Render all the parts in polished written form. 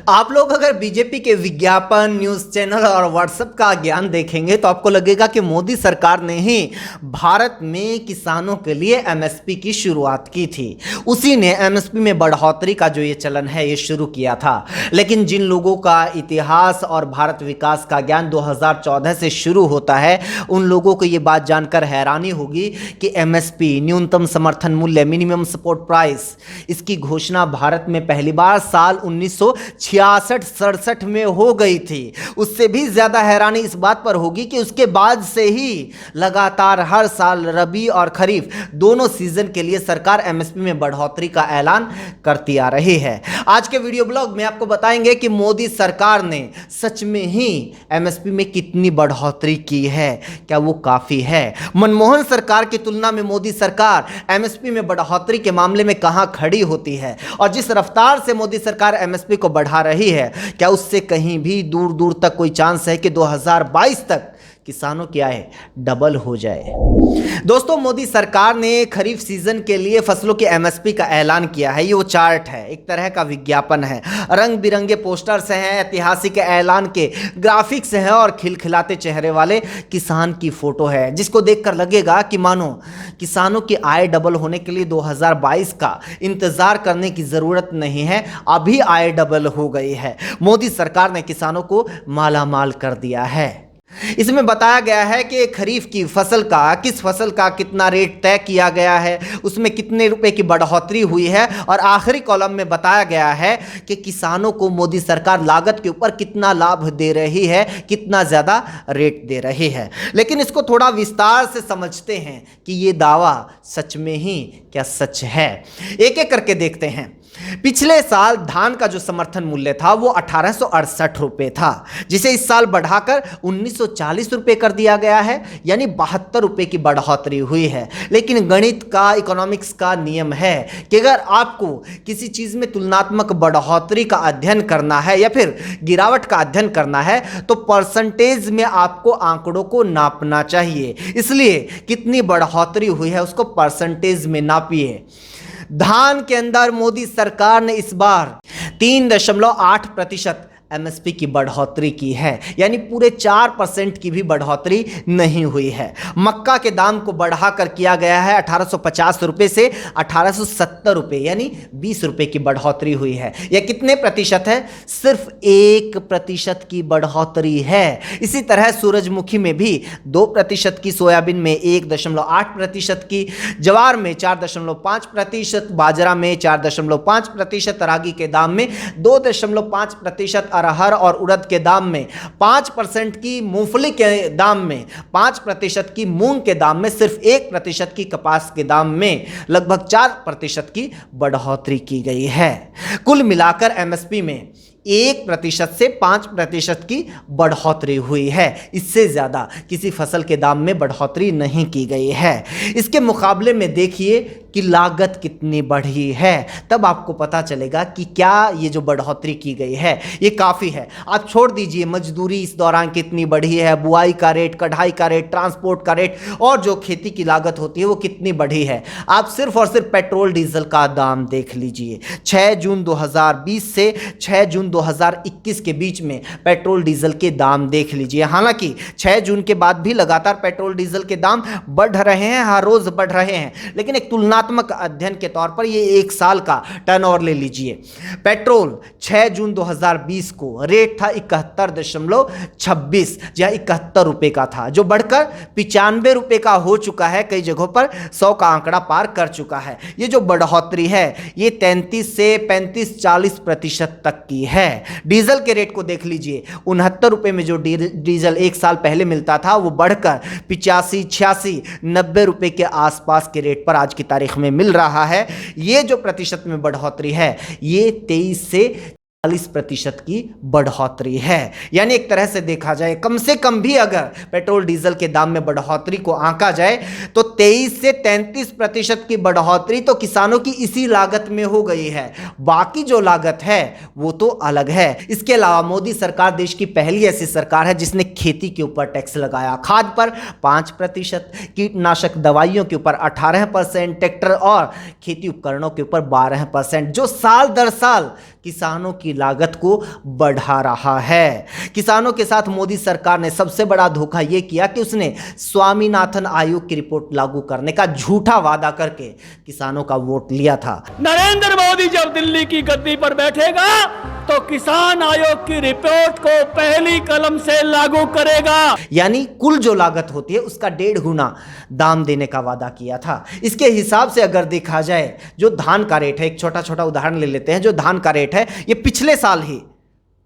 आप लोग अगर बीजेपी के विज्ञापन, न्यूज़ चैनल और व्हाट्सएप का ज्ञान देखेंगे तो आपको लगेगा कि मोदी सरकार ने ही भारत में किसानों के लिए एमएसपी की शुरुआत की थी। उसी ने एमएसपी में बढ़ोतरी का जो ये चलन है ये शुरू किया था। लेकिन जिन लोगों का इतिहास और भारत विकास का ज्ञान 2014 से शुरू होता है, उन लोगों को ये बात जानकर हैरानी होगी कि एमएसपी, न्यूनतम समर्थन मूल्य, मिनिमम सपोर्ट प्राइस, इसकी घोषणा भारत में पहली बार साल 1966-67 में हो गई थी। उससे भी ज्यादा हैरानी इस बात पर होगी कि उसके बाद से ही लगातार हर साल रबी और खरीफ दोनों सीजन के लिए सरकार एमएसपी में बढ़ोतरी का ऐलान करती आ रही है। आज के वीडियो ब्लॉग में आपको बताएंगे कि मोदी सरकार ने सच में ही एमएसपी में कितनी बढ़ोतरी की है, क्या वो काफी है। मनमोहन सरकार की तुलना में मोदी सरकार एमएसपी में बढ़ोतरी के मामले में कहां खड़ी होती है, और जिस रफ्तार से मोदी सरकार एमएसपी को बढ़ा रही है, क्या उससे कहीं भी दूर दूर तक कोई चांस है कि 2022 तक किसानों की आय डबल हो जाए। दोस्तों, मोदी सरकार ने खरीफ सीजन के लिए फसलों की एमएसपी का ऐलान किया है। ये वो चार्ट है, एक तरह का विज्ञापन है। रंग बिरंगे पोस्टर्स हैं, ऐतिहासिक ऐलान के ग्राफिक्स हैं और खिलखिलाते चेहरे वाले किसान की फोटो है, जिसको देखकर लगेगा कि मानो किसानों की आय डबल होने के लिए 2022 का इंतजार करने की जरूरत नहीं है, अभी आय डबल हो गई है। मोदी सरकार ने किसानों को मालामाल कर दिया है। इसमें बताया गया है कि खरीफ की फसल का, किस फसल का कितना रेट तय किया गया है, उसमें कितने रुपए की बढ़ोतरी हुई है, और आखिरी कॉलम में बताया गया है कि किसानों को मोदी सरकार लागत के ऊपर कितना लाभ दे रही है, कितना ज़्यादा रेट दे रही है। लेकिन इसको थोड़ा विस्तार से समझते हैं कि ये दावा सच में ही क्या सच है। एक एक करके देखते हैं। पिछले साल धान का जो समर्थन मूल्य था वो 1868 रुपये था, जिसे इस साल बढ़ाकर 1940 रुपये कर दिया गया है, यानी 72 रुपये की बढ़ोतरी हुई है। लेकिन गणित का, इकोनॉमिक्स का नियम है कि अगर आपको किसी चीज़ में तुलनात्मक बढ़ोतरी का अध्ययन करना है या फिर गिरावट का अध्ययन करना है तो परसेंटेज में आपको आंकड़ों को नापना चाहिए। इसलिए कितनी बढ़ोतरी हुई है उसको परसेंटेज में नापिए। धान के अंदर मोदी सरकार ने इस बार 3.8% एमएसपी की बढ़ोतरी की है, यानी पूरे 4% की भी बढ़ोतरी नहीं हुई है। मक्का के दाम को बढ़ाकर किया गया है 1850 रुपये से 1870 रुपये, यानी 20 रुपये की बढ़ोतरी हुई है। यह कितने प्रतिशत है? सिर्फ 1% की बढ़ोतरी है। इसी तरह सूरजमुखी में भी 2% की, सोयाबीन में 1.8% की, ज्वार में 4.5%, बाजरा में 4.5%, रागी के दाम में 2.5%, अरहर और उड़द के दाम में 5% की, मूंगफली के दाम में 5% की, मूंग के दाम में सिर्फ 1% की, कपास के दाम में लगभग 4% की बढ़ोतरी की गई है। कुल मिलाकर एमएसपी में 1% से 5% की बढ़ोतरी हुई है। इससे ज़्यादा किसी फसल के दाम में बढ़ोतरी नहीं की गई है। इसके मुकाबले में देखिए कि लागत कितनी बढ़ी है, तब आपको पता चलेगा कि क्या ये जो बढ़ोतरी की गई है ये काफ़ी है। आप छोड़ दीजिए मजदूरी इस दौरान कितनी बढ़ी है, बुआई का रेट, कढ़ाई का रेट, ट्रांसपोर्ट का रेट और जो खेती की लागत होती है वो कितनी बढ़ी है। आप सिर्फ और सिर्फ पेट्रोल डीजल का दाम देख लीजिए। 6 जून 2020 से 6 जून 2021 के बीच में पेट्रोल डीजल के दाम देख लीजिए। हालांकि 6 जून के बाद भी लगातार पेट्रोल डीजल के दाम बढ़ रहे हैं, हर रोज बढ़ रहे हैं, लेकिन एक तुलनात्मक अध्ययन के तौर पर ये एक साल का टर्नओवर ले लीजिए। पेट्रोल 6 जून 2020 को रेट था 71.26 या 71 रुपए का था, जो बढ़कर 95 रुपए का हो चुका है। कई जगहों पर 100 का आंकड़ा पार कर चुका है। ये जो बढ़ोतरी है ये 33 से 35-40% तक की है। डीजल के रेट को देख लीजिए। 69 रुपए में जो डीजल एक साल पहले मिलता था वो बढ़कर 85, 86, 90 रुपए के आसपास के रेट पर आज की तारीख में मिल रहा है। ये जो प्रतिशत में बढ़ोतरी है ये 23 से 40% की बढ़ोतरी है। यानी एक तरह से देखा जाए, कम से कम भी अगर पेट्रोल डीजल के दाम में बढ़ोतरी को आंका जाए तो 23 से 33% की बढ़ोतरी तो किसानों की इसी लागत में हो गई है। बाकी जो लागत है वो तो अलग है। इसके अलावा मोदी सरकार देश की पहली ऐसी सरकार है जिसने खेती के ऊपर टैक्स लगाया। खाद पर 5%, कीटनाशक दवाइयों के ऊपर 18%, ट्रैक्टर और खेती उपकरणों के ऊपर 12%, जो साल दर साल किसानों की लागत को बढ़ा रहा है। किसानों के साथ मोदी सरकार ने सबसे बड़ा धोखा यह किया कि उसने स्वामीनाथन आयोग की रिपोर्ट लागू करने का झूठा वादा करके किसानों का वोट लिया था। नरेंद्र मोदी जब दिल्ली की गद्दी पर बैठेगा तो किसान आयोग की रिपोर्ट को पहली कलम से लागू करेगा, यानी कुल जो लागत होती है उसका 1.5 गुना दाम देने का वादा किया था। इसके हिसाब से अगर देखा जाए, जो धान का रेट है, एक छोटा छोटा उदाहरण ले लेते हैं, जो धान का रेट है ये पिछले साल ही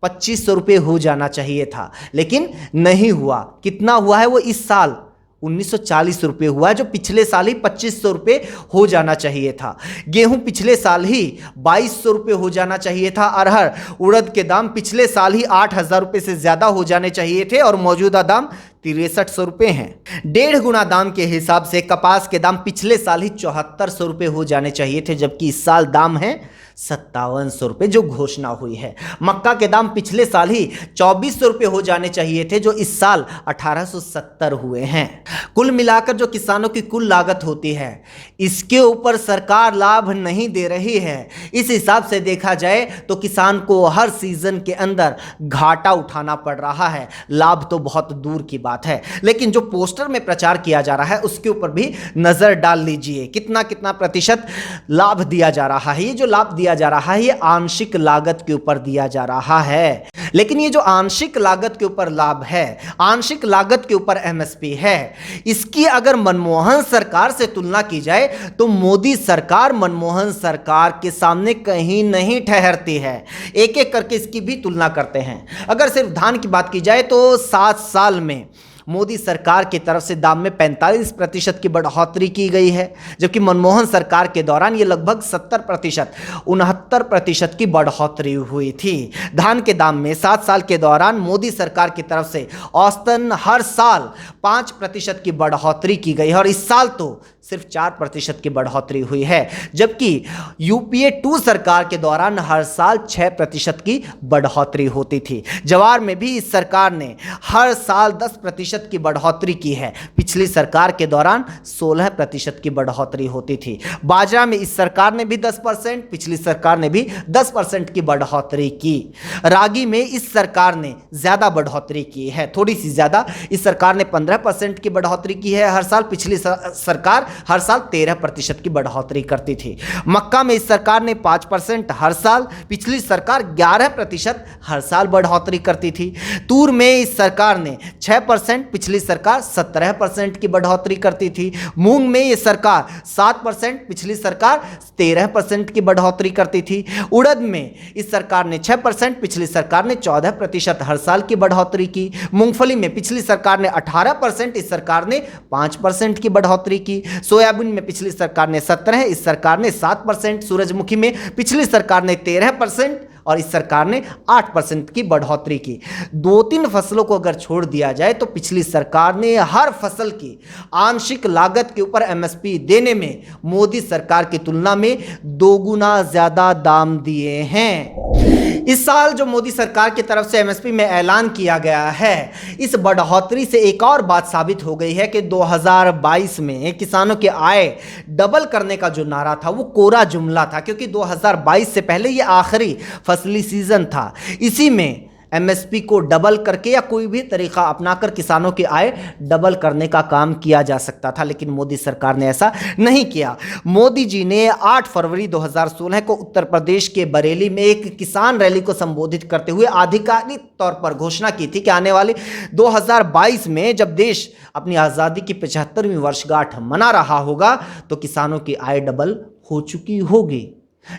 2500 रुपये हो जाना चाहिए था, लेकिन नहीं हुआ। कितना हुआ है वो इस साल 1940 रुपये हुआ है, जो पिछले साल ही 2500 रुपये हो जाना चाहिए था। गेहूं पिछले साल ही 2200 रुपये हो जाना चाहिए था। अरहर उड़द के दाम पिछले साल ही 8000 रुपये से ज़्यादा हो जाने चाहिए थे और मौजूदा दाम 6300 रुपये हैं। 1.5 गुना दाम के हिसाब से कपास के दाम पिछले साल ही 7400 रुपये हो जाने चाहिए थे, जबकि इस साल दाम है 5700 रुपये जो घोषणा हुई है। मक्का के दाम पिछले साल ही 2400 रुपये हो जाने चाहिए थे, जो इस साल 1870 हुए हैं। कुल मिलाकर जो किसानों की कुल लागत होती है, इसके ऊपर सरकार लाभ नहीं दे रही है। इस हिसाब से देखा जाए तो किसान को हर सीजन के अंदर घाटा उठाना पड़ रहा है। लाभ तो बहुत दूर की बात है, लेकिन जो पोस्टर में प्रचार किया जा रहा है उसके ऊपर भी नजर डाल लीजिए। कितना कितना प्रतिशत लाभ दिया जा रहा है। ये जो लाभ दिया जा रहा है ये आंशिक लागत के ऊपर दिया जा रहा है, लेकिन ये जो आंशिक लागत के ऊपर लाभ है, आंशिक लागत के ऊपर एमएसपी है, इसकी अगर मनमोहन सरकार से तुलना की जाए तो मोदी सरकार मनमोहन सरकार के सामने कहीं नहीं ठहरती है। एक एक करके इसकी भी तुलना करते हैं। अगर सिर्फ धान की बात की जाए तो 7 साल में मोदी सरकार की तरफ से दाम में 45% की बढ़ोतरी की गई है, जबकि मनमोहन सरकार के दौरान ये लगभग 70%, 69% की बढ़ोतरी हुई थी। धान के दाम में 7 साल के दौरान मोदी सरकार की तरफ से औसतन हर साल 5% की बढ़ोतरी की गई है और इस साल तो सिर्फ 4% की बढ़ोतरी हुई है, जबकि यूपीए 2 सरकार के दौरान हर साल 6% की बढ़ोतरी होती थी। जवार में भी इस सरकार ने हर साल 10% की बढ़ोतरी की है। पिछली सरकार के दौरान 16% की बढ़ोतरी होती थी। बाजरा में इस सरकार ने भी 10%, पिछली सरकार ने भी 10% की बढ़ोतरी की। रागी में इस सरकार ने ज़्यादा बढ़ोतरी की है, थोड़ी सी ज़्यादा। इस सरकार ने 15% की बढ़ोतरी की है हर साल, पिछली सरकार हर साल 13% की बढ़ोतरी करती थी। मक्का में इस सरकार ने 5% हर साल, पिछली सरकार 11% हर साल बढ़ोतरी करती थी। तूर में इस सरकार ने 6%, पिछली सरकार 17% की बढ़ोतरी करती थी। मूंग में ये सरकार 7%, पिछली सरकार 13% की बढ़ोतरी करती थी। उड़द में इस सरकार ने 6%, पिछली सरकार ने 14% हर साल की बढ़ोतरी की। मूंगफली में पिछली सरकार ने 18%, इस सरकार ने 5% की बढ़ोतरी की। सोयाबीन में पिछली सरकार ने 17%, इस सरकार ने 7%। सूरजमुखी में पिछली सरकार ने 13% और इस सरकार ने 8% की बढ़ोतरी की। 2-3 फसलों को अगर छोड़ दिया जाए तो पिछली सरकार ने हर फसल की आंशिक लागत के ऊपर एमएसपी देने में मोदी सरकार की तुलना में 2 गुना ज्यादा दाम दिए हैं। इस साल जो मोदी सरकार की तरफ से एमएसपी में ऐलान किया गया है, इस बढ़ोतरी से एक और बात साबित हो गई है कि 2022 में किसानों की आय डबल करने का जो नारा था वो कोरा जुमला था, क्योंकि 2022 से पहले ये आखिरी फसली सीजन था। इसी में एमएसपी को डबल करके या कोई भी तरीका अपनाकर किसानों की आय डबल करने का काम किया जा सकता था, लेकिन मोदी सरकार ने ऐसा नहीं किया। मोदी जी ने 8 फरवरी 2016 को उत्तर प्रदेश के बरेली में एक किसान रैली को संबोधित करते हुए आधिकारिक तौर पर घोषणा की थी कि आने वाले 2022 में जब देश अपनी आज़ादी की 75वीं वर्षगांठ मना रहा होगा तो किसानों की आय डबल हो चुकी होगी।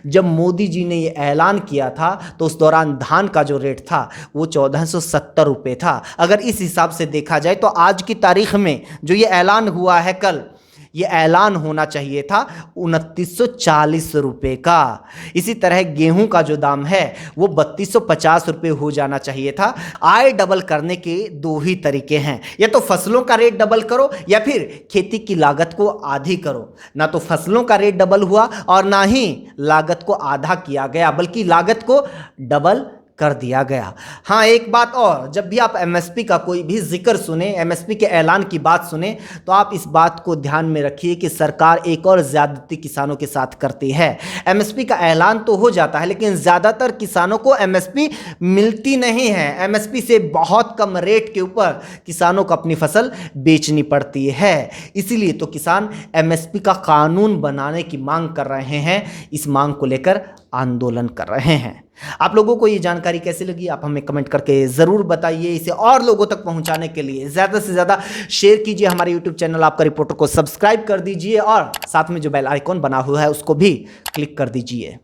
जब मोदी जी ने ये ऐलान किया था तो उस दौरान धान का जो रेट था वो 1470 रुपये था। अगर इस हिसाब से देखा जाए तो आज की तारीख में जो ये ऐलान हुआ है कल, ये ऐलान होना चाहिए था 2940 रुपये का। इसी तरह गेहूं का जो दाम है वो 3250 रुपये हो जाना चाहिए था। आय डबल करने के 2 ही तरीके हैं, या तो फसलों का रेट डबल करो या फिर खेती की लागत को आधी करो। ना तो फसलों का रेट डबल हुआ और ना ही लागत को आधा किया गया, बल्कि लागत को डबल कर दिया गया। हाँ, एक बात और, जब भी आप एमएसपी का कोई भी जिक्र सुने, एमएसपी के ऐलान की बात सुने, तो आप इस बात को ध्यान में रखिए कि सरकार एक और ज्यादती किसानों के साथ करती है। एमएसपी का ऐलान तो हो जाता है, लेकिन ज्यादातर किसानों को एमएसपी मिलती नहीं है। एमएसपी से बहुत कम रेट के ऊपर किसानों को अपनी फसल बेचनी पड़ती है। इसीलिए तो किसान एमएसपी का कानून बनाने की मांग कर रहे हैं, इस मांग को लेकर आंदोलन कर रहे हैं। आप लोगों को ये जानकारी कैसी लगी, आप हमें कमेंट करके ज़रूर बताइए। इसे और लोगों तक पहुंचाने के लिए ज़्यादा से ज़्यादा शेयर कीजिए हमारे यूट्यूब चैनल आपका रिपोर्टर को सब्सक्राइब कर दीजिए और साथ में जो बेल आइकॉन बना हुआ है उसको भी क्लिक कर दीजिए।